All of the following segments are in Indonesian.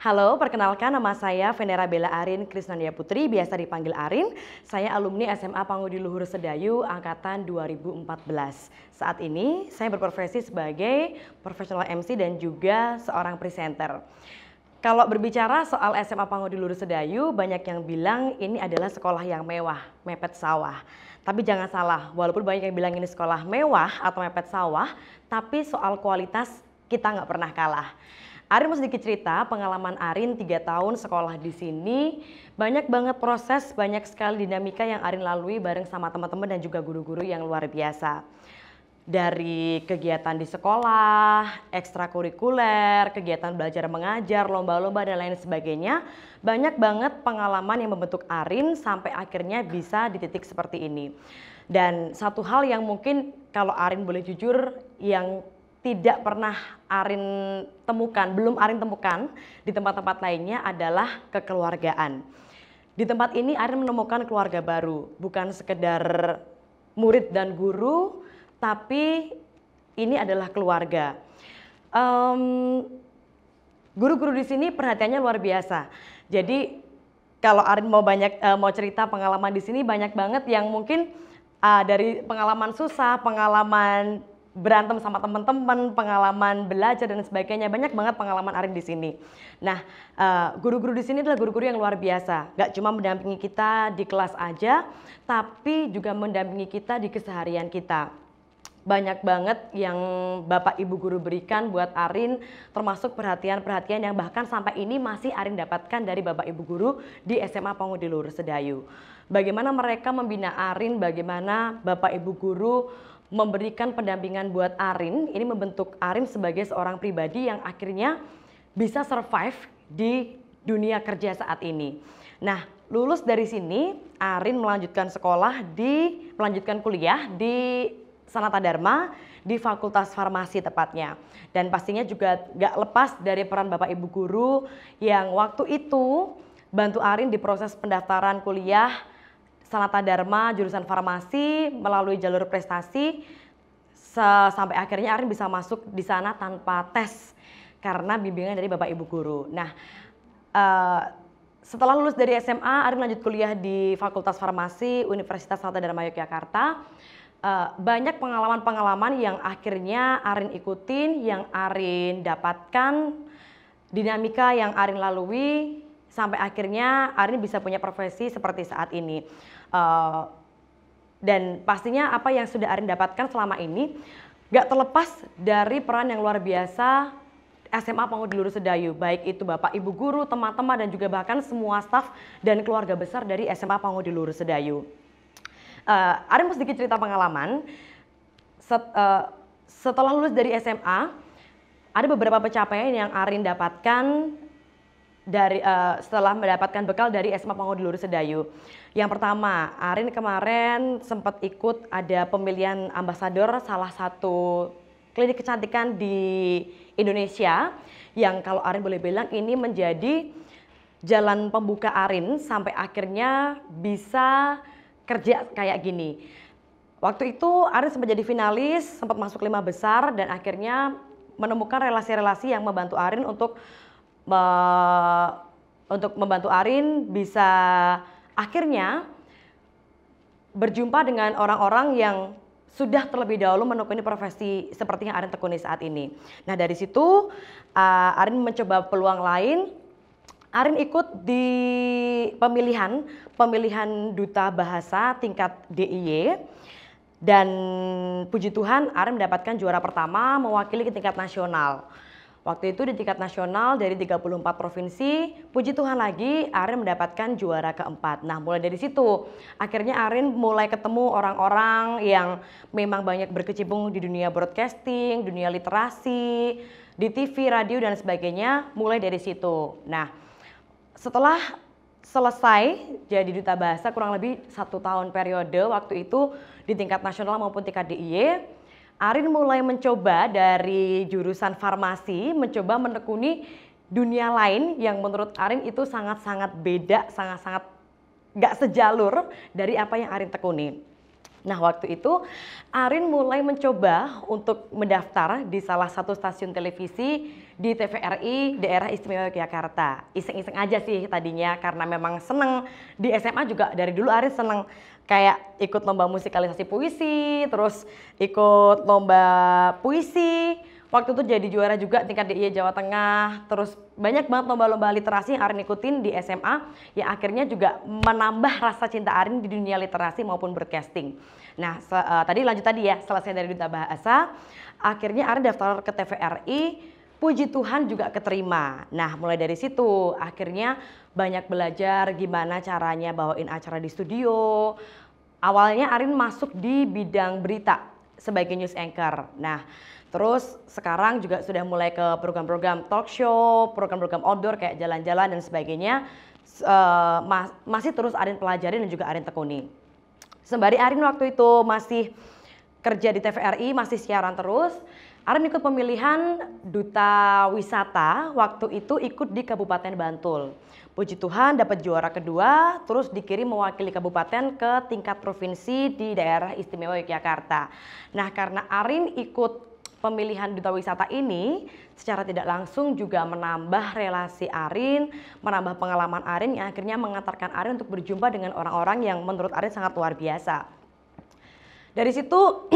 Halo, perkenalkan nama saya Venera Bella Arin Krisnandia Putri, biasa dipanggil Arin. Saya alumni SMA Pangudi Luhur Sedayu angkatan 2014. Saat ini saya berprofesi sebagai profesional MC dan juga seorang presenter. Kalau berbicara soal SMA Pangudi Luhur Sedayu, banyak yang bilang ini adalah sekolah yang mewah, mepet sawah. Tapi jangan salah, walaupun banyak yang bilang ini sekolah mewah atau mepet sawah, tapi soal kualitas kita nggak pernah kalah. Arin mau sedikit cerita pengalaman Arin 3 tahun sekolah di sini. Banyak banget proses, banyak sekali dinamika yang Arin lalui bareng sama teman-teman dan juga guru-guru yang luar biasa. Dari kegiatan di sekolah, ekstrakurikuler, kegiatan belajar mengajar, lomba-lomba dan lain sebagainya. Banyak banget pengalaman yang membentuk Arin sampai akhirnya bisa di titik seperti ini. Dan satu hal yang mungkin kalau Arin boleh jujur yang tidak pernah Arin temukan, belum Arin temukan di tempat-tempat lainnya adalah kekeluargaan. Di tempat ini Arin menemukan keluarga baru, bukan sekedar murid dan guru, tapi ini adalah keluarga. Guru-guru di sini perhatiannya luar biasa. Jadi kalau Arin mau cerita pengalaman di sini banyak banget yang mungkin dari pengalaman susah, pengalaman berantem sama teman-teman, pengalaman belajar dan sebagainya, banyak banget pengalaman Arin di sini. Nah, guru-guru di sini adalah guru-guru yang luar biasa. Gak cuma mendampingi kita di kelas aja, tapi juga mendampingi kita di keseharian kita. Banyak banget yang Bapak Ibu guru berikan buat Arin, termasuk perhatian-perhatian yang bahkan sampai ini masih Arin dapatkan dari Bapak Ibu guru di SMA Pangudi Luhur Sedayu. Bagaimana mereka membina Arin, bagaimana Bapak Ibu guru memberikan pendampingan buat Arin, ini membentuk Arin sebagai seorang pribadi yang akhirnya bisa survive di dunia kerja saat ini. Nah, lulus dari sini, Arin melanjutkan kuliah di Sanata Dharma di Fakultas Farmasi tepatnya. Dan pastinya juga gak lepas dari peran Bapak Ibu guru yang waktu itu bantu Arin di proses pendaftaran kuliah Sanata Dharma jurusan farmasi melalui jalur prestasi sampai akhirnya Arin bisa masuk di sana tanpa tes karena bimbingan dari Bapak Ibu guru. Nah, setelah lulus dari SMA, Arin lanjut kuliah di Fakultas Farmasi Universitas Sanata Dharma Yogyakarta. Banyak pengalaman-pengalaman yang akhirnya Arin ikutin, yang Arin dapatkan, dinamika yang Arin lalui sampai akhirnya Arin bisa punya profesi seperti saat ini. Dan pastinya apa yang sudah Arin dapatkan selama ini gak terlepas dari peran yang luar biasa SMA Pangudi Luhur Sedayu, baik itu Bapak Ibu guru, teman-teman dan juga bahkan semua staf dan keluarga besar dari SMA Pangudi Luhur Sedayu. Arin mau sedikit cerita pengalaman. Setelah lulus dari SMA, ada beberapa pencapaian yang Arin dapatkan setelah mendapatkan bekal dari SMA Pangudi Luhur Sedayu. Yang pertama, Arin kemarin sempat ikut ada pemilihan ambasador salah satu klinik kecantikan di Indonesia yang kalau Arin boleh bilang ini menjadi jalan pembuka Arin sampai akhirnya bisa kerja kayak gini. Waktu itu Arin sempat jadi finalis, sempat masuk 5 besar dan akhirnya menemukan relasi-relasi yang membantu Arin untuk membantu Arin bisa akhirnya berjumpa dengan orang-orang yang sudah terlebih dahulu menekuni profesi seperti yang Arin tekuni saat ini. Nah dari situ Arin mencoba peluang lain. Arin ikut di pemilihan duta bahasa tingkat DIY dan puji Tuhan Arin mendapatkan juara pertama mewakili ke tingkat nasional. Waktu itu di tingkat nasional dari 34 provinsi, puji Tuhan lagi Arin mendapatkan juara keempat. Nah mulai dari situ akhirnya Arin mulai ketemu orang-orang yang memang banyak berkecimpung di dunia broadcasting, dunia literasi, di TV, radio dan sebagainya mulai dari situ. Nah setelah selesai jadi duta bahasa kurang lebih 1 tahun periode waktu itu di tingkat nasional maupun tingkat DIY, Arin mulai mencoba dari jurusan farmasi, mencoba menekuni dunia lain yang menurut Arin itu sangat-sangat beda, sangat-sangat gak sejalur dari apa yang Arin tekuni. Nah, waktu itu Arin mulai mencoba untuk mendaftar di salah satu stasiun televisi di TVRI Daerah Istimewa Yogyakarta. Iseng-iseng aja sih tadinya karena memang seneng. Di SMA juga dari dulu Arin seneng kayak ikut lomba musikalisasi puisi, terus ikut lomba puisi. Waktu itu jadi juara juga tingkat DIY Jawa Tengah, terus banyak banget lomba-lomba literasi yang Arin ikutin di SMA yang akhirnya juga menambah rasa cinta Arin di dunia literasi maupun broadcasting. Nah, tadi ya, selesai dari Duta Bahasa, akhirnya Arin daftar ke TVRI, puji Tuhan juga keterima. Nah, mulai dari situ akhirnya banyak belajar gimana caranya bawain acara di studio. Awalnya Arin masuk di bidang berita sebagai news anchor. Nah, terus sekarang juga sudah mulai ke program-program talk show, program-program outdoor kayak jalan-jalan dan sebagainya. Masih terus Arin pelajari dan juga Arin tekuni. Sembari Arin waktu itu masih kerja di TVRI, masih siaran terus, Arin ikut pemilihan Duta Wisata, waktu itu ikut di Kabupaten Bantul. Puji Tuhan dapat juara kedua, terus dikirim mewakili kabupaten ke tingkat provinsi di Daerah Istimewa Yogyakarta. Nah, karena Arin ikut pemilihan Duta Wisata ini secara tidak langsung juga menambah relasi Arin, menambah pengalaman Arin yang akhirnya mengantarkan Arin untuk berjumpa dengan orang-orang yang menurut Arin sangat luar biasa. Dari situ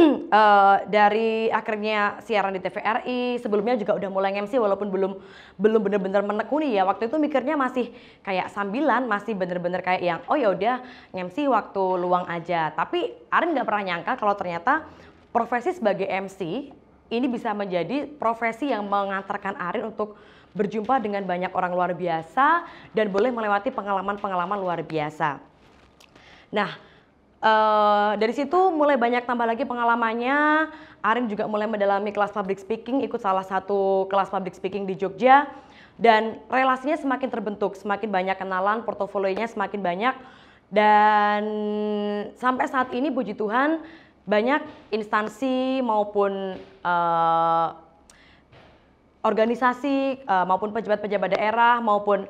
dari akhirnya siaran di TVRI, sebelumnya juga udah mulai MC walaupun belum benar-benar menekuni ya. Waktu itu mikirnya masih kayak sambilan, masih bener-bener kayak yang oh ya udah MC waktu luang aja. Tapi Arin nggak pernah nyangka kalau ternyata profesi sebagai MC ini bisa menjadi profesi yang mengantarkan Arin untuk berjumpa dengan banyak orang luar biasa dan boleh melewati pengalaman-pengalaman luar biasa. Nah, dari situ mulai banyak tambah lagi pengalamannya. Arin juga mulai mendalami kelas public speaking, ikut salah satu kelas public speaking di Jogja. Dan relasinya semakin terbentuk, semakin banyak kenalan, portofolionya semakin banyak. Dan sampai saat ini puji Tuhan banyak instansi maupun organisasi maupun pejabat-pejabat daerah maupun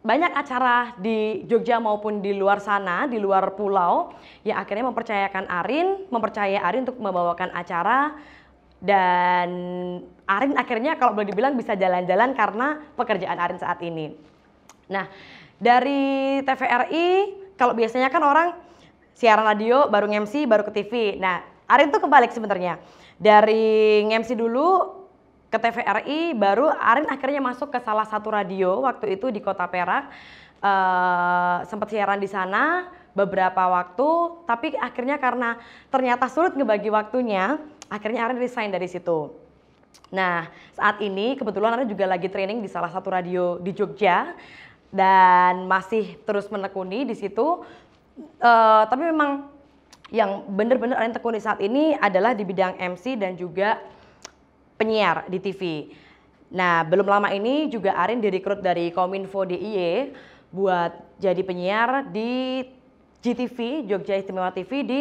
banyak acara di Jogja maupun di luar sana, di luar pulau yang akhirnya mempercayai Arin untuk membawakan acara dan Arin akhirnya kalau boleh dibilang bisa jalan-jalan karena pekerjaan Arin saat ini. Nah, dari TVRI kalau biasanya kan orang siaran radio baru MC baru ke TV. Nah, Arin tuh kebalik sebenarnya. Dari MC dulu ke TVRI, baru Arin akhirnya masuk ke salah satu radio waktu itu di Kota Perak. Sempat siaran di sana beberapa waktu, tapi akhirnya karena ternyata sulit ngebagi waktunya, akhirnya Arin resign dari situ. Nah, saat ini kebetulan Arin juga lagi training di salah satu radio di Jogja dan masih terus menekuni di situ. Tapi memang yang benar-benar Arin tekuni saat ini adalah di bidang MC dan juga penyiar di TV. Nah, belum lama ini juga Arin direkrut dari Kominfo DIY buat jadi penyiar di GTV, Jogja Istimewa TV, di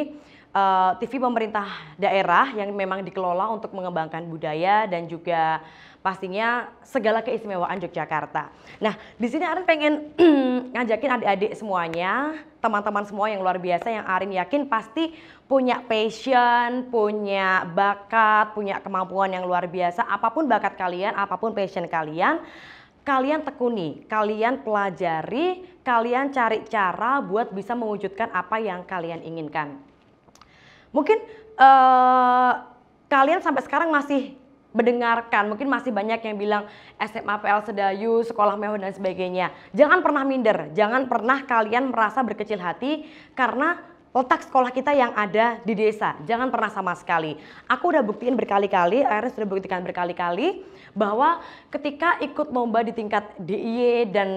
TV pemerintah daerah yang memang dikelola untuk mengembangkan budaya dan juga pastinya segala keistimewaan Yogyakarta. Nah, di sini Arin pengen ngajakin adik-adik semuanya, teman-teman semua yang luar biasa yang Arin yakin pasti punya passion, punya bakat, punya kemampuan yang luar biasa. Apapun bakat kalian, apapun passion kalian, kalian tekuni, kalian pelajari, kalian cari cara buat bisa mewujudkan apa yang kalian inginkan. Mungkin kalian sampai sekarang masih mendengarkan, mungkin masih banyak yang bilang SMA PL Sedayu, sekolah mewah dan sebagainya. Jangan pernah minder, jangan pernah kalian merasa berkecil hati karena letak sekolah kita yang ada di desa. Jangan pernah sama sekali. Aku udah buktiin berkali-kali, Arin sudah buktikan berkali-kali bahwa ketika ikut lomba di tingkat DIY dan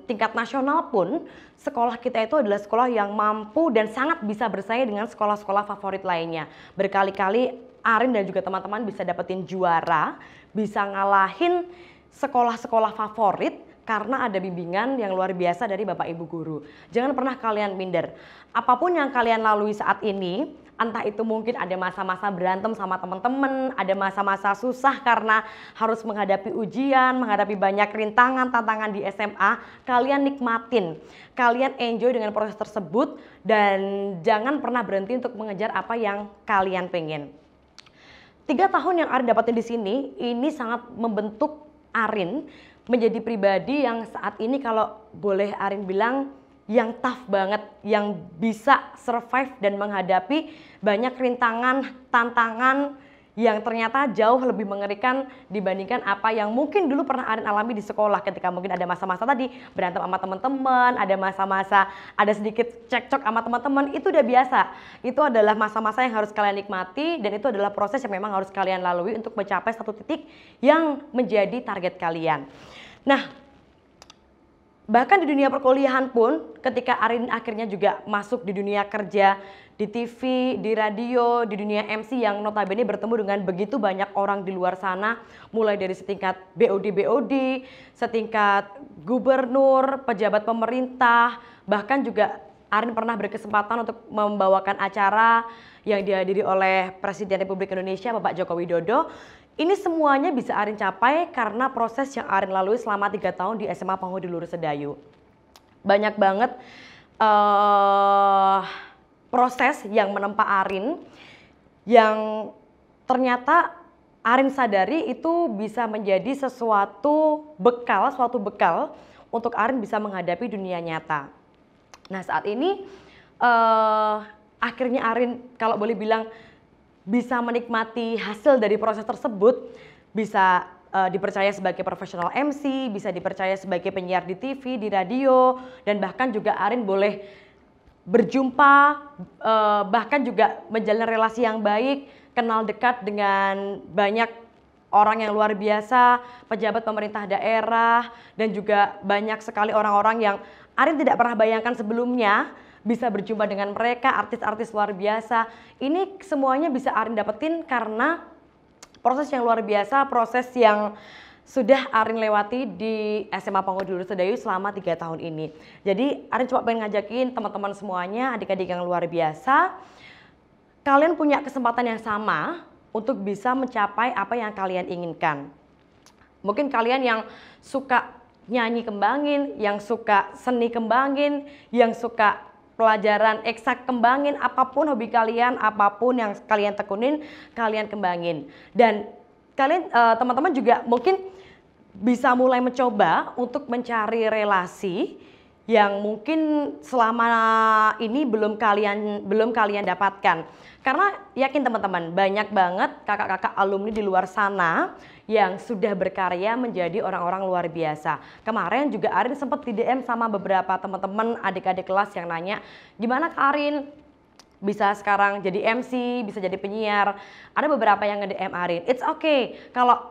tingkat nasional pun, sekolah kita itu adalah sekolah yang mampu dan sangat bisa bersaing dengan sekolah-sekolah favorit lainnya. Berkali-kali Arin dan juga teman-teman bisa dapetin juara, bisa ngalahin sekolah-sekolah favorit karena ada bimbingan yang luar biasa dari Bapak Ibu Guru. Jangan pernah kalian minder. Apapun yang kalian lalui saat ini, Entah itu mungkin ada masa-masa berantem sama teman-teman, ada masa-masa susah karena harus menghadapi ujian, menghadapi banyak rintangan, tantangan di SMA, kalian nikmatin, kalian enjoy dengan proses tersebut dan jangan pernah berhenti untuk mengejar apa yang kalian pengen. 3 tahun yang Arin dapatin di sini, ini sangat membentuk Arin menjadi pribadi yang saat ini kalau boleh Arin bilang yang tough banget, yang bisa survive dan menghadapi banyak rintangan, tantangan yang ternyata jauh lebih mengerikan dibandingkan apa yang mungkin dulu pernah Arin alami di sekolah ketika mungkin ada masa-masa tadi berantem sama teman-teman, ada masa-masa ada sedikit cekcok sama teman-teman, itu udah biasa. Itu adalah masa-masa yang harus kalian nikmati dan itu adalah proses yang memang harus kalian lalui untuk mencapai satu titik yang menjadi target kalian. Nah, bahkan di dunia perkuliahan pun ketika Arin akhirnya juga masuk di dunia kerja, di TV, di radio, di dunia MC yang notabene bertemu dengan begitu banyak orang di luar sana, mulai dari setingkat BOD, setingkat gubernur, pejabat pemerintah, bahkan juga Arin pernah berkesempatan untuk membawakan acara yang dihadiri oleh Presiden Republik Indonesia Bapak Joko Widodo. Ini semuanya bisa Arin capai karena proses yang Arin lalui selama 3 tahun di SMA Pangudi Luhur Sedayu. Banyak banget proses yang menempa Arin yang ternyata Arin sadari itu bisa menjadi suatu bekal untuk Arin bisa menghadapi dunia nyata. Nah saat ini akhirnya Arin kalau boleh bilang bisa menikmati hasil dari proses tersebut, bisa dipercaya sebagai profesional MC, bisa dipercaya sebagai penyiar di TV, di radio, dan bahkan juga Arin boleh berjumpa, bahkan juga menjalin relasi yang baik, kenal dekat dengan banyak orang yang luar biasa, pejabat pemerintah daerah, dan juga banyak sekali orang-orang yang Arin tidak pernah bayangkan sebelumnya, bisa berjumpa dengan mereka, artis-artis luar biasa. Ini semuanya bisa Arin dapetin karena proses yang luar biasa, proses yang sudah Arin lewati di SMA Pangudi Luhur Sedayu selama 3 tahun ini. Jadi Arin coba pengen ngajakin teman-teman semuanya, adik-adik yang luar biasa, kalian punya kesempatan yang sama untuk bisa mencapai apa yang kalian inginkan. Mungkin kalian yang suka nyanyi kembangin, yang suka seni kembangin, yang suka pelajaran eksak kembangin, apapun hobi kalian, apapun yang kalian tekunin, kalian kembangin. Dan kalian teman-teman juga mungkin bisa mulai mencoba untuk mencari relasi yang mungkin selama ini belum kalian dapatkan. Karena yakin teman-teman, banyak banget kakak-kakak alumni di luar sana yang sudah berkarya menjadi orang-orang luar biasa. Kemarin juga Arin sempat di DM sama beberapa teman-teman adik-adik kelas yang nanya, gimana Kak Arin bisa sekarang jadi MC, bisa jadi penyiar. Ada beberapa yang nge-DM Arin, it's okay kalau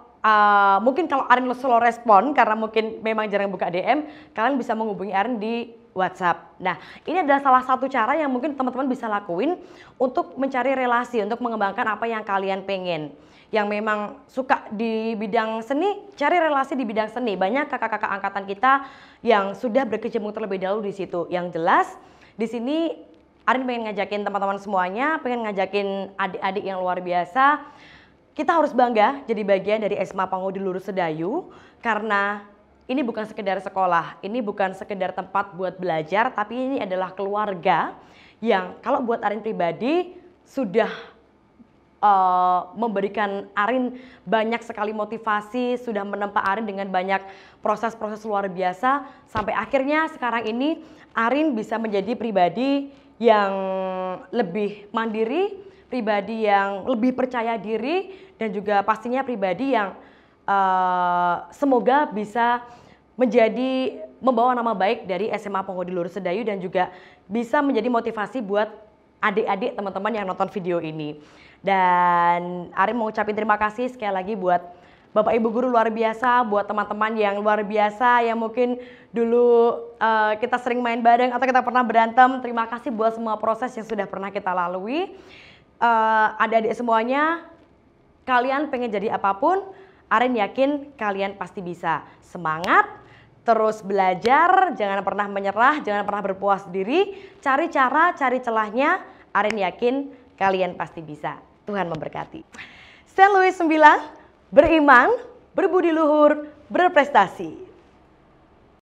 mungkin kalau Arin slow respon karena mungkin memang jarang buka DM, kalian bisa menghubungi Arin di WhatsApp. Nah, ini adalah salah satu cara yang mungkin teman-teman bisa lakuin untuk mencari relasi, untuk mengembangkan apa yang kalian pengen. Yang memang suka di bidang seni, cari relasi di bidang seni. Banyak kakak-kakak angkatan kita yang sudah berkecimpung terlebih dahulu di situ. Yang jelas di sini Arin pengen ngajakin teman-teman semuanya, pengen ngajakin adik-adik yang luar biasa. Kita harus bangga jadi bagian dari SMA Pangudi Luhur Sedayu karena ini bukan sekedar sekolah, ini bukan sekedar tempat buat belajar, tapi ini adalah keluarga yang kalau buat Arin pribadi sudah memberikan Arin banyak sekali motivasi, sudah menempa Arin dengan banyak proses-proses luar biasa, sampai akhirnya sekarang ini Arin bisa menjadi pribadi yang lebih mandiri, pribadi yang lebih percaya diri, dan juga pastinya pribadi yang semoga bisa membawa nama baik dari SMA Pangudi Luhur Sedayu dan juga bisa menjadi motivasi buat adik-adik teman-teman yang nonton video ini. Dan Arin mau ucapin terima kasih sekali lagi buat Bapak Ibu guru luar biasa, buat teman-teman yang luar biasa yang mungkin dulu kita sering main bareng atau kita pernah berantem. Terima kasih buat semua proses yang sudah pernah kita lalui. Adik-adik semuanya, kalian pengen jadi apapun, Arin yakin kalian pasti bisa. Semangat, terus belajar, jangan pernah menyerah, jangan pernah berpuas diri, cari cara, cari celahnya, Arin yakin Kalian pasti bisa. Tuhan memberkati. St. Louis 9, beriman, berbudi luhur, berprestasi.